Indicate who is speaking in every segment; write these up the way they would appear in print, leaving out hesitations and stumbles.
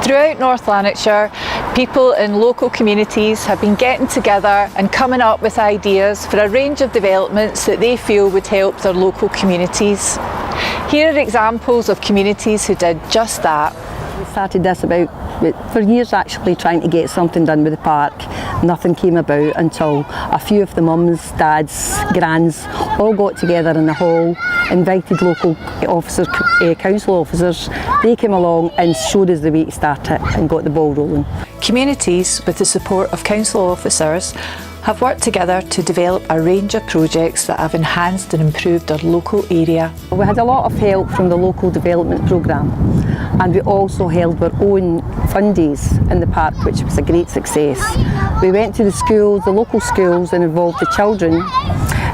Speaker 1: Throughout North Lanarkshire, people in local communities have been getting together and coming up with ideas for a range of developments that they feel would help their local communities. Here are examples of communities who did just that.
Speaker 2: We started this for years actually, trying to get something done with the park. Nothing came about until a few of the mums, dads, grands all got together in the hall, invited local officers, council officers. They came along and showed us the way to start it and got the ball rolling.
Speaker 1: Communities, with the support of council officers, have worked together to develop a range of projects that have enhanced and improved our local area.
Speaker 2: We had a lot of help from the local development programme, and we also held our own fun days in the park, which was a great success. We went to the schools, the local schools, and involved the children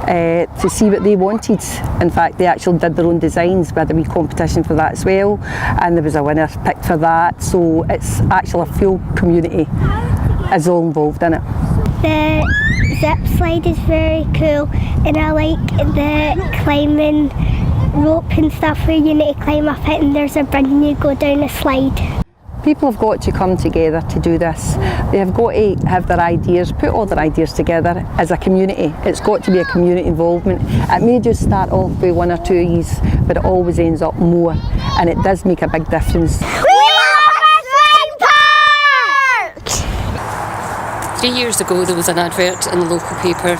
Speaker 2: to see what they wanted. In fact, they actually did their own designs. We had a wee competition for that as well, and there was a winner picked for that. So it's actually a full community is all involved in it.
Speaker 3: The zip slide is very cool, and I like the climbing rope and stuff where you need to climb up it and there's a bridge and you go down a slide.
Speaker 2: People have got to come together to do this. They have got to have their ideas, put all their ideas together as a community. It's got to be a community involvement. It may just start off with one or two years, but it always ends up more, and it does make a big difference.
Speaker 4: 3 years ago there was an advert in the local paper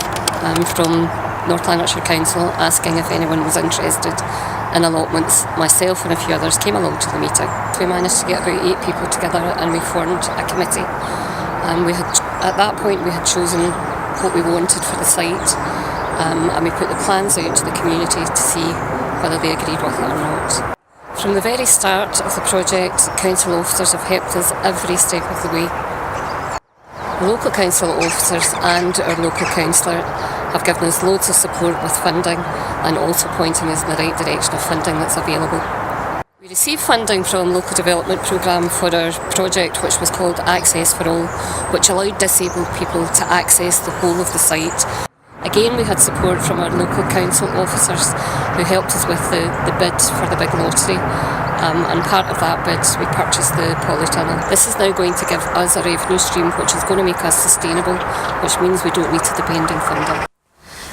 Speaker 4: from North Lanarkshire Council asking if anyone was interested in allotments. Myself and a few others came along to the meeting. We managed to get about 8 people together and we formed a committee. At that point we had chosen what we wanted for the site, and we put the plans out to the community to see whether they agreed with it or not. From the very start of the project, council officers have helped us every step of the way. Local council officers and our local councillor have given us loads of support with funding and also pointing us in the right direction of funding that's available. We received funding from Local Development Programme for our project, which was called Access for All, which allowed disabled people to access the whole of the site. Again, we had support from our local council officers who helped us with the bid for the big lottery. And part of that bid, we purchased the polytunnel. This is now going to give us a revenue stream which is going to make us sustainable, which means we don't need to depend on funding.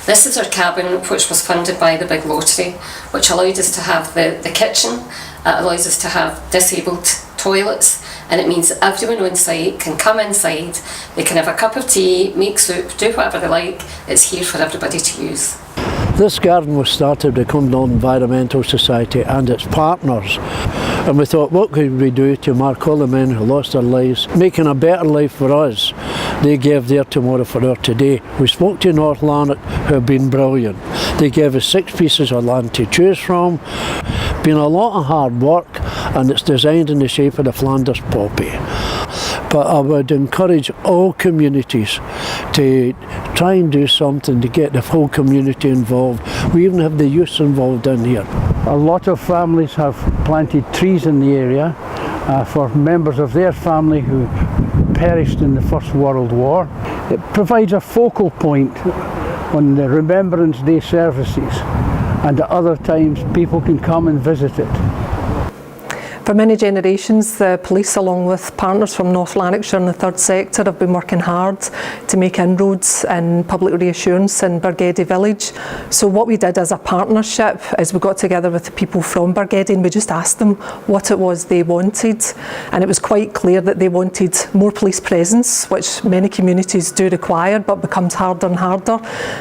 Speaker 4: This is our cabin, which was funded by the big lottery, which allowed us to have the kitchen. It allows us to have disabled toilets, and it means everyone on site can come inside, they can have a cup of tea, make soup, do whatever they like. It's here for everybody to use.
Speaker 5: This garden was started by Cumbernauld Environmental Society and its partners, and we thought, what could we do to mark all the men who lost their lives, making a better life for us? They gave their tomorrow for our today. We spoke to North Lanark, who have been brilliant. They gave us 6 pieces of land to choose from. Been a lot of hard work, and it's designed in the shape of the Flanders poppy. But I would encourage all communities to try and do something to get the whole community involved. We even have the youth involved in here.
Speaker 6: A lot of families have planted trees in the area for members of their family who perished in the First World War. It provides a focal point on the Remembrance Day services, and at other times people can come and visit it.
Speaker 7: For many generations, the police, along with partners from North Lanarkshire and the third sector, have been working hard to make inroads in public reassurance in Braehead village. So what we did as a partnership is we got together with the people from Braehead and we just asked them what it was they wanted. And it was quite clear that they wanted more police presence, which many communities do require, but becomes harder and harder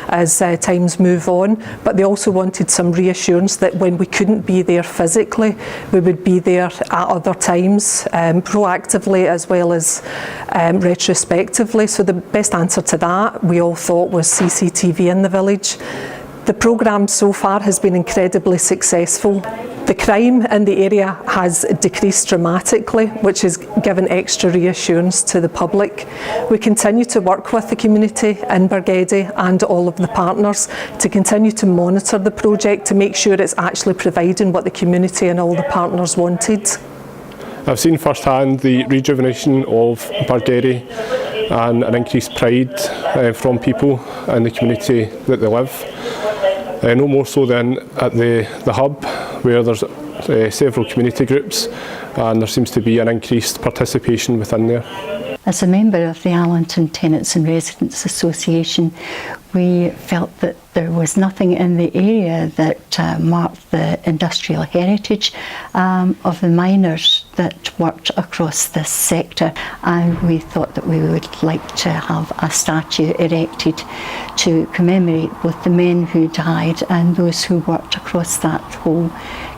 Speaker 7: as times move on. But they also wanted some reassurance that when we couldn't be there physically, we would be there at other times, proactively as well as retrospectively. So the best answer to that, we all thought, was CCTV in the village. The programme so far has been incredibly successful. The crime in the area has decreased dramatically, which has given extra reassurance to the public. We continue to work with the community in Braehead and all of the partners to continue to monitor the project to make sure it's actually providing what the community and all the partners wanted.
Speaker 8: I've seen firsthand the rejuvenation of Braehead and an increased pride from people in the community that they live. No more so than at the hub, where there's several community groups and there seems to be an increased participation within there.
Speaker 9: As a member of the Allanton Tenants and Residents Association, we felt that there was nothing in the area that marked the industrial heritage of the miners that worked across this sector, and we thought that we would like to have a statue erected to commemorate both the men who died and those who worked across that whole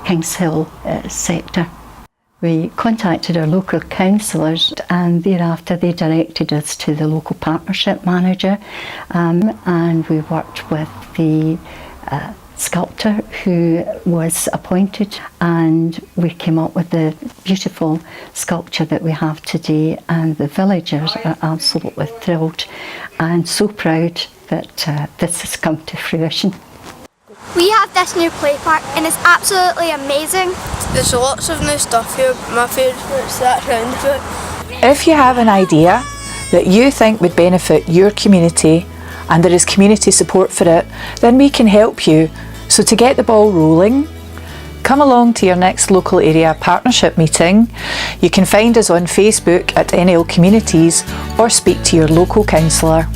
Speaker 9: Kings Hill sector. We contacted our local councillors, and thereafter they directed us to the local partnership manager, and we worked with the sculptor who was appointed, and we came up with the beautiful sculpture that we have today, and the villagers are absolutely thrilled and so proud that this has come to fruition.
Speaker 10: We have this new play park and it's absolutely amazing.
Speaker 11: There's lots of new stuff here, but my favourite's that roundabout.
Speaker 1: If you have an idea that you think would benefit your community and there is community support for it, then we can help you. So to get the ball rolling, come along to your next local area partnership meeting. You can find us on Facebook at NL Communities or speak to your local councillor.